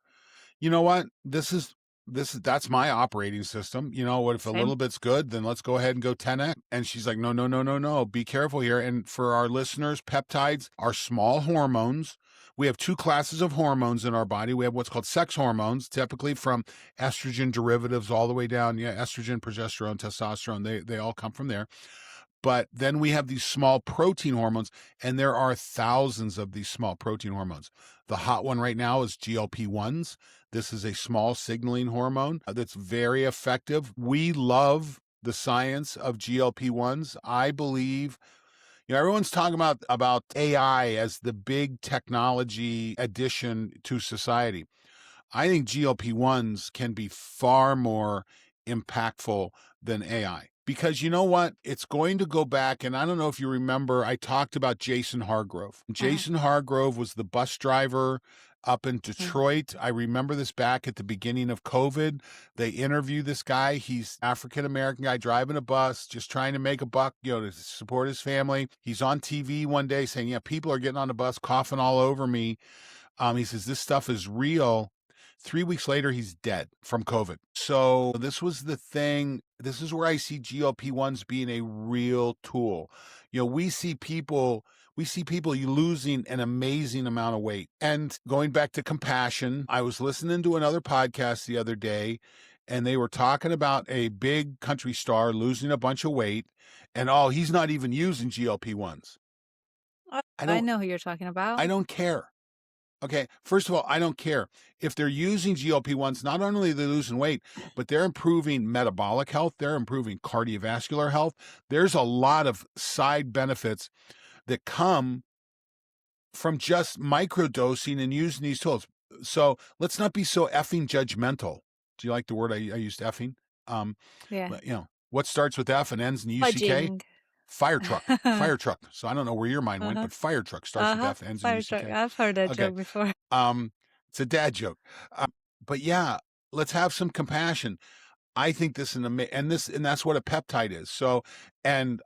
You know what? That's my operating system. What if a Same. little bit's good, then let's go ahead and go 10x. And she's like, no, no, no, no, no. Be careful here. And for our listeners, peptides are small hormones. We have two classes of hormones in our body. We have what's called sex hormones, typically from estrogen derivatives all the way down. Yeah, estrogen, progesterone, testosterone, they all come from there. But then we have these small protein hormones, and there are thousands of these small protein hormones. The hot one right now is GLP-1s. This is a small signaling hormone that's very effective. We love the science of GLP-1s. I believe, everyone's talking about AI as the big technology addition to society. I think GLP-1s can be far more impactful than AI. Because you know what? It's going to go back. And I don't know if you remember, I talked about Jason Hargrove. Mhm. Jason Hargrove was the bus driver up in Mm. Detroit. I remember this back at the beginning of COVID. They interview this guy. He's African American guy driving a bus, just trying to make a buck, to support his family. He's on TV one day saying, yeah, people are getting on the bus, coughing all over me. He says, this stuff is real. 3 weeks later, he's dead from COVID. So this was the thing. This is where I see GLP-1s being a real tool. We see people losing an amazing amount of weight. And going back to compassion, I was listening to another podcast the other day, and they were talking about a big country star losing a bunch of weight, and he's not even using GLP-1s. I I don't know who you're talking about. I don't care. Okay, first of all, I don't care. If they're using GLP-1s, not only are they losing weight, but they're improving metabolic health, they're improving cardiovascular health. There's a lot of side benefits that come from just microdosing and using these tools. So let's not be so effing judgmental. Do you like the word I used, effing? Um, Yeah. but, what starts with F and ends in UCK? Fudging. Fire truck, fire truck. So I don't know where your mind went, Uh-huh. but fire truck starts with Uh-huh. F, ends in Fire truck. UCK. I've heard that Okay. joke before. Um, it's a dad joke. But yeah, let's have some compassion. I think this is and that's what a peptide is. So, and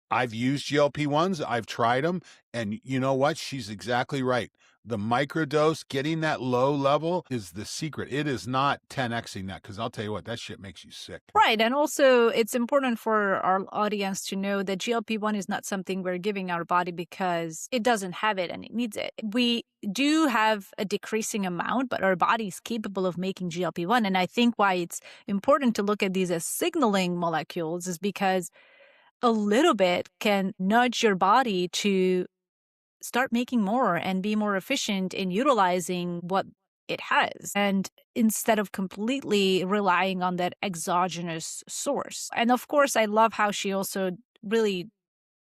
I've used GLP-1s, I've tried them, and you know what? She's exactly right. The microdose, getting that low level is the secret. It is not 10xing that, because I'll tell you what, that shit makes you sick. Right. And also, it's important for our audience to know that GLP-1 is not something we're giving our body because it doesn't have it and it needs it. We do have a decreasing amount, but our body is capable of making GLP-1. And I think why it's important to look at these as signaling molecules is because a little bit can nudge your body to start making more and be more efficient in utilizing what it has. And instead of completely relying on that exogenous source. And of course, I love how she also really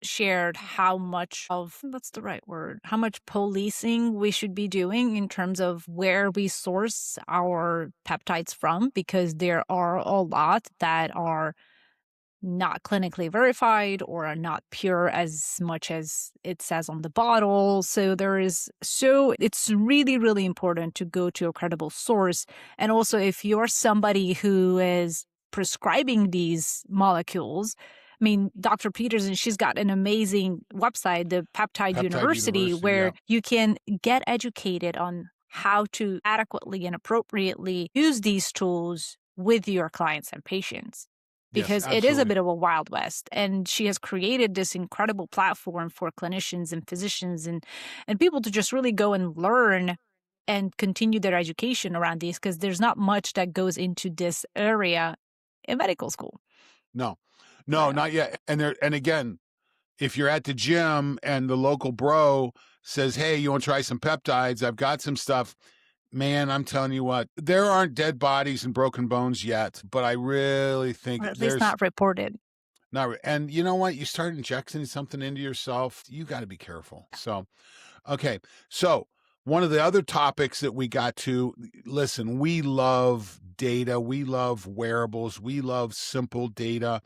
shared how much of what's the right word, how much policing we should be doing in terms of where we source our peptides from, because there are a lot that are not clinically verified or are not pure as much as it says on the bottle. So it's really, really important to go to a credible source. And also, if you're somebody who is prescribing these molecules, I mean, Dr. Peterson, she's got an amazing website, the Peptide Peptide University, University, where yeah. you can get educated on how to adequately and appropriately use these tools with your clients and patients, Yes, because it is a absolutely. bit of a wild west. And she has created this incredible platform for clinicians and physicians and people to just really go and learn and continue their education around these, because there's not much that goes into this area in medical school. No, no, But not yet. And again, if you're at the gym and the local bro says, "Hey, you want to try some peptides? I've got some stuff." Man, I'm telling you what, there aren't dead bodies and broken bones yet, but I really or think at least there's not reported. not. And you know what? You start injecting something into yourself, you got to be careful. So, okay. So, one of the other topics that we got to listen, we love data, we love wearables, we love simple data.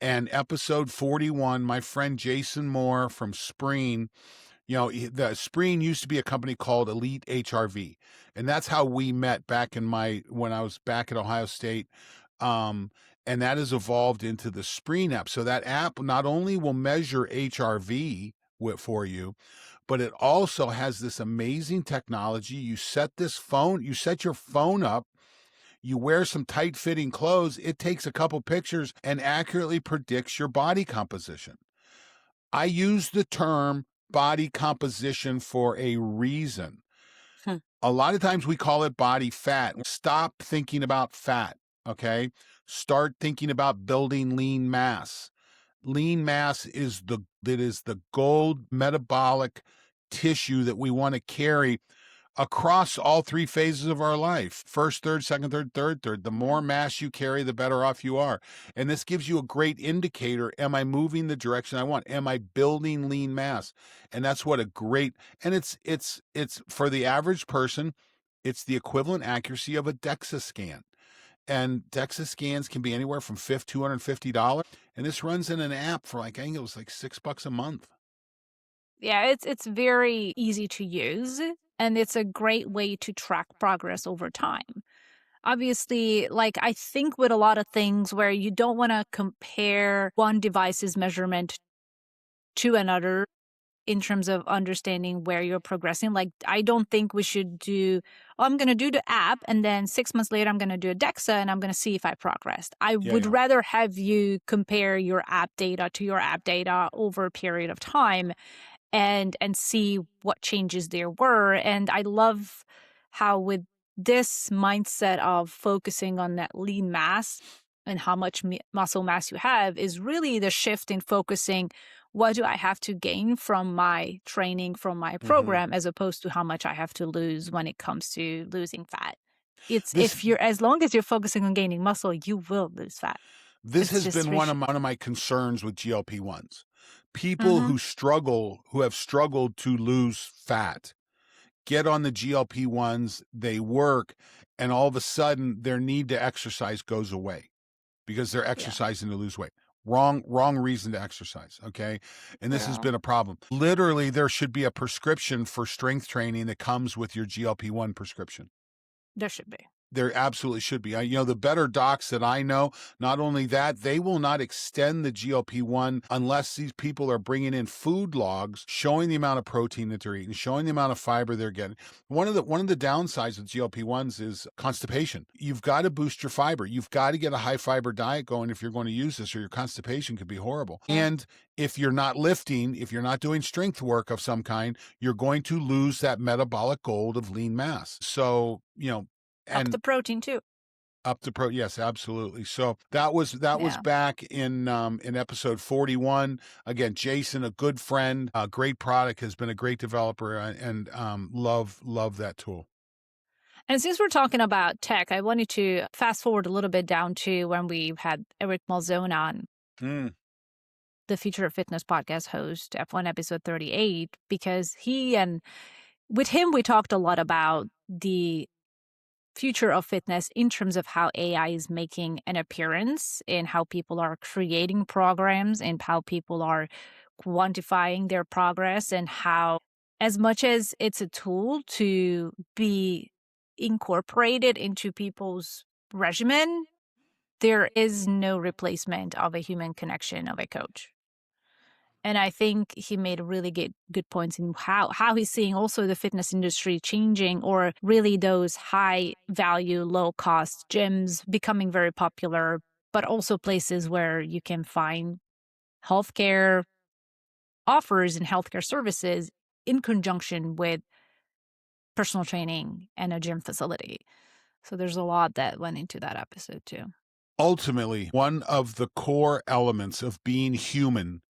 And episode 41, my friend Jason Moore from Spreen, the Spreen used to be a company called Elite HRV, and that's how we met back when I was back at Ohio State. Um, and that has evolved into the Spreen app. So that app not only will measure HRV for you, but it also has this amazing technology. You set your phone up, you wear some tight fitting clothes, it takes a couple pictures and accurately predicts your body composition. I use the term body composition for a reason. Hmm. A lot of times we call it body fat. Stop thinking about fat, okay? Start thinking about building lean mass. Lean mass is the gold metabolic tissue that we want to carry across all three phases of our life: first, third, second, third. The more mass you carry, the better off you are. And this gives you a great indicator. Am I moving the direction I want? Am I building lean mass? And that's what a great, and it's for the average person, it's the equivalent accuracy of a DEXA scan. And DEXA scans can be anywhere from $250. And this runs in an app for, like, I think it was like $6 a month. Yeah, it's very easy to use, and it's a great way to track progress over time. Obviously, like I think with a lot of things where you don't want to compare one device's measurement to another in terms of understanding where you're progressing. Like, I don't think we should do, oh, I'm going to do the app and then 6 months later, I'm going to do a DEXA and I'm going to see if I progressed. I Yeah, would yeah. rather have you compare your app data to your app data over a period of time and see what changes there were. And I love how with this mindset of focusing on that lean mass and how much muscle mass you have is really the shift in focusing what do I have to gain from my training, from my Mhm. program, as opposed to how much I have to lose when it comes to losing fat. It's This if you're as long as you're focusing on gaining muscle, you will lose fat. this It's has just been rich. one of my concerns with GLP-1s. People Mm-hmm. who have struggled to lose fat, get on the GLP-1s, they work, and all of a sudden their need to exercise goes away because they're Yeah. exercising to lose weight. Wrong reason to exercise, okay? And this has Yeah. been a problem. Literally, there should be a prescription for strength training that comes with your GLP-1 prescription. There should be. There absolutely should be. The better docs that I know, not only that, they will not extend the GLP-1 unless these people are bringing in food logs showing the amount of protein that they're eating, showing the amount of fiber they're getting. One of the downsides of GLP-1s is constipation. You've got to boost your fiber. You've got to get a high fiber diet going if you're going to use this, or your constipation could be horrible. Yeah. And if you're not lifting, if you're not doing strength work of some kind, you're going to lose that metabolic gold of lean mass. So, Up and the protein too. up to pro yes, absolutely. So that was Yeah. back in episode 41. Again, Jason, a good friend, a great product, has been a great developer, and love that tool. And since we're talking about tech, I wanted to fast forward a little bit down to when we had Eric Malzone on, Mm, the Future of Fitness podcast host, F1 episode 38, because with him, we talked a lot about the future of fitness in terms of how AI is making an appearance in how people are creating programs and how people are quantifying their progress, and how, as much as it's a tool to be incorporated into people's regimen, there is no replacement of a human connection of a coach. And I think he made really good points in how he's seeing also the fitness industry changing, or really those high value, low cost gyms becoming very popular, but also places where you can find healthcare offers and healthcare services in conjunction with personal training and a gym facility. So there's a lot that went into that episode too. Ultimately, one of the core elements of being human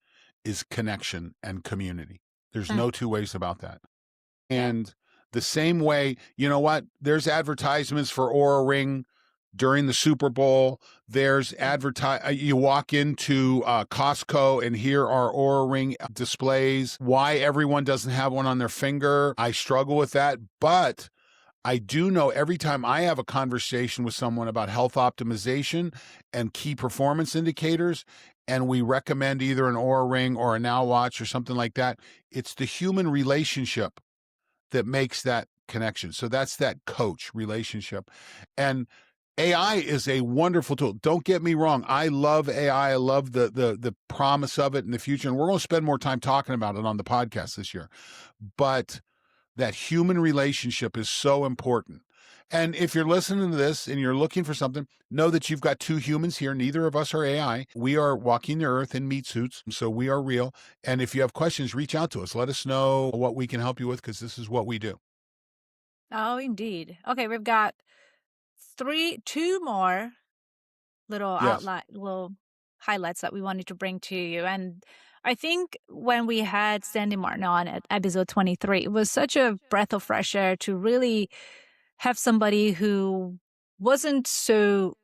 is connection and community. There's Mm, no two ways about that. yeah. And the same way, you know what? There's advertisements for Aura Ring during the Super Bowl. There's you walk into Costco and here are Aura Ring displays. Why everyone doesn't have one on their finger, I struggle with that. But I do know every time I have a conversation with someone about health optimization and key performance indicators, and we recommend either an Aura Ring or a Now Watch or something like that, it's the human relationship that makes that connection. So that's that coach relationship. And AI is a wonderful tool. Don't get me wrong. I love AI. I love the promise of it in the future. And we're going to spend more time talking about it on the podcast this year. But that human relationship is so important. And if you're listening to this and you're looking for something, know that you've got two humans here. Neither of us are AI. We are walking the earth in meat suits, so we are real. And if you have questions, reach out to us. Let us know what we can help you with, because this is what we do. Oh, indeed. Okay, we've got two more Yes. little highlights that we wanted to bring to you. And I think when we had Sandy Martin on at episode 23, it was such a breath of fresh air to really have somebody who wasn't so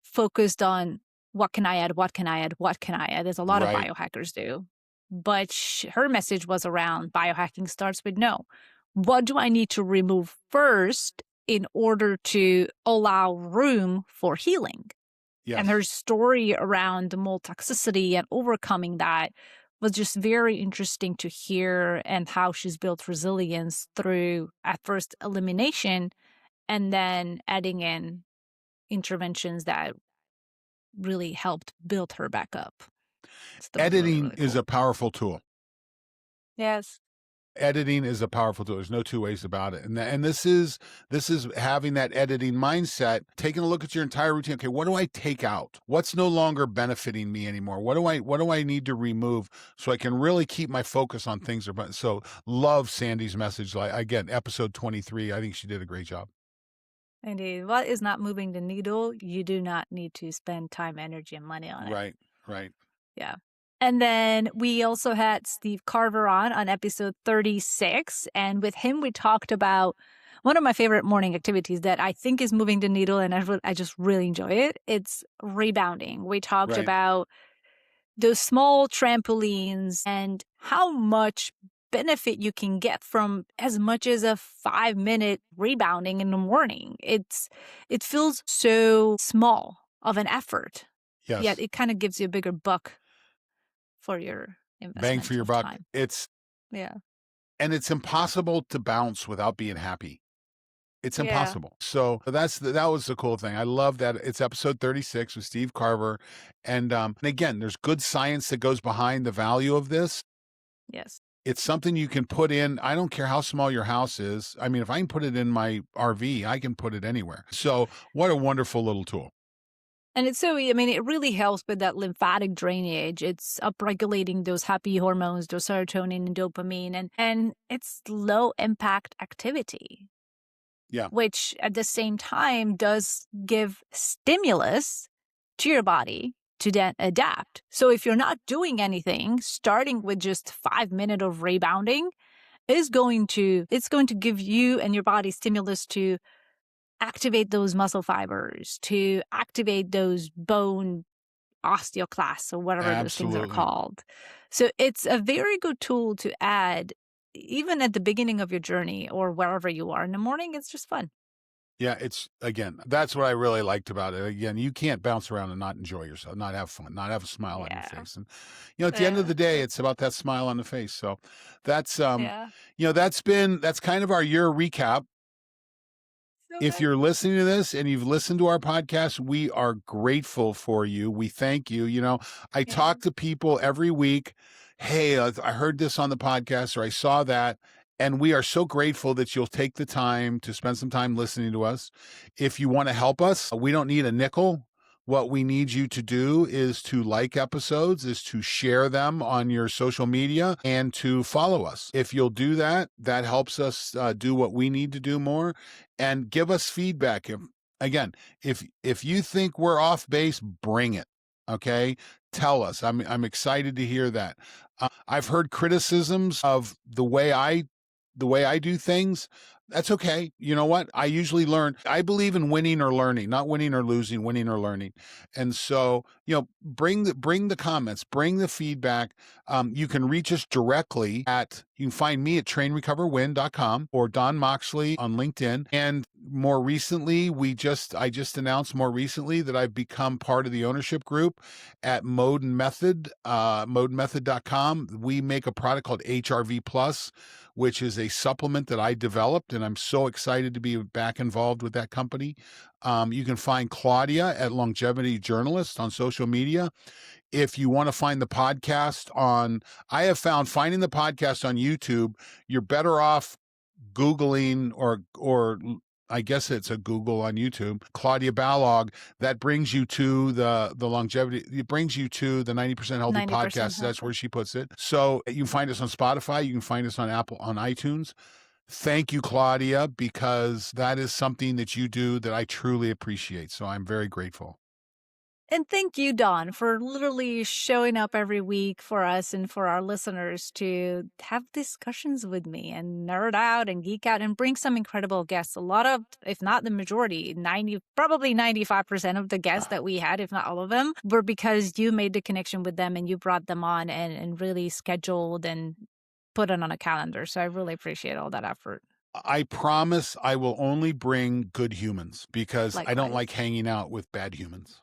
focused on what can I add, what can I add, what can I add. There's a lot of Right. biohackers do. But her message was around biohacking starts with no. What do I need to remove first in order to allow room for healing? And Yes. her story around the mold toxicity and overcoming that was just very interesting to hear, and how she's built resilience through, at first, elimination, and then adding in interventions that really helped build her back up. So that was really, Editing really is cool. a powerful tool. Yes. Editing is a powerful tool. There's no two ways about it. And this is having that editing mindset, taking a look at your entire routine. Okay, what do I take out? What's no longer benefiting me anymore? What do I need to remove so I can really keep my focus on things? So love Sandy's message. Like, again, episode 23. I think she did a great job. Indeed. What is not moving the needle, you do not need to spend time, energy, and money on it. Right, right. Yeah. And then we also had Steve Carver on episode 36. And with him, we talked about one of my favorite morning activities that I think is moving the needle, and I just really enjoy it. It's rebounding. We talked Right. about those small trampolines and how much benefit you can get from as much as a 5-minute rebounding in the morning. It feels so small of an effort, yet Yes. it kind of gives you a bigger buck for your Bang for investment your of buck. time. It's Yeah. and it's impossible to bounce without being happy. It's Yeah. impossible. So that was the cool thing. I love that it's episode 36 with Steve Carver. And again, there's good science that goes behind the value of this. Yes. It's something you can put in. I don't care how small your house is. I mean, if I can put it in my RV, I can put it anywhere. So what a wonderful little tool. And it's so, I mean, it really helps with that lymphatic drainage. It's upregulating those happy hormones, those serotonin and dopamine, and it's low impact activity, Yeah, which at the same time does give stimulus to your body to then adapt. So if you're not doing anything, starting with just 5 minutes of rebounding it's going to give you and your body stimulus to activate those muscle fibers, to activate those bone osteoclasts or whatever those things are absolutely. called. So it's a very good tool to add even at the beginning of your journey or wherever you are in the morning. It's just fun. Yeah, it's again, that's what I really liked about it. Again, you can't bounce around and not enjoy yourself, not have fun, not have a smile on your Yeah. face. And at the end of Yeah. the day, it's about that smile on the face. So that's Yeah. that's kind of our year recap. So If good. you're listening to this and you've listened to our podcast, we are grateful for you. We thank you. I Yeah. talk to people every week. Hey, I heard this on the podcast or I saw that. And we are so grateful that you'll take the time to spend some time listening to us. If you want to help us, we don't need a nickel. What we need you to do is to like episodes, is to share them on your social media and to follow us. If you'll do that, that helps us do what we need to do more and give us feedback. Again, if you think we're off base, bring it. Okay, tell us. I'm excited to hear that. I've heard criticisms of the way I do things. That's okay. You know what? I usually learn. I believe in winning or learning, not winning or losing, winning or learning. And so, bring the comments, bring the feedback. You can reach us directly you can find me at trainrecoverwin.com or Don Moxley on LinkedIn. And more recently, I just announced more recently that I've become part of the ownership group at Mode and Method, modemethod.com. We make a product called HRV Plus, which is a supplement that I developed, and I'm so excited to be back involved with that company. You can find Claudia at Longevity Journalist on social media. If you want to find the podcast I have found finding the podcast on YouTube, you're better off Googling or I guess it's a Google on YouTube, Claudia Balog, that brings you to the longevity, it brings you to the 90% Healthy 90% podcast. That's where healthy. she puts it. So you can find us on Spotify, you can find us on Apple, on iTunes. Thank you, Claudia, because that is something that you do that I truly appreciate. So I'm very grateful. And thank you, Dawn, for literally showing up every week for us and for our listeners to have discussions with me and nerd out and geek out and bring some incredible guests. A lot of, if not the majority, probably 95% of the guests that we had, if not all of them, were because you made the connection with them and you brought them on and really scheduled and put it on a calendar. So I really appreciate all that effort. I promise I will only bring good humans because I don't Likewise. like hanging out with bad humans.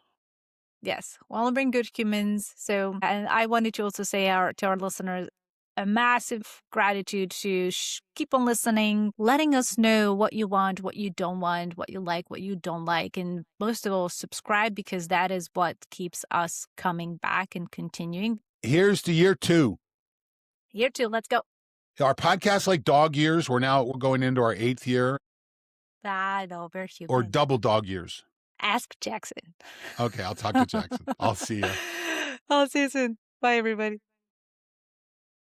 Yes, well, I'll bring good humans. So, and I wanted to also say to our listeners a massive gratitude to keep on listening, letting us know what you want, what you don't want, what you like, what you don't like, and most of all, subscribe because that is what keeps us coming back and continuing. Here's to year 2. Year 2, let's go. Our podcast like dog years. We're going into our 8th year, I know, we're or human. double dog years. Ask Jackson. Okay, I'll talk to Jackson. I'll see you. I'll see you soon. Bye, everybody.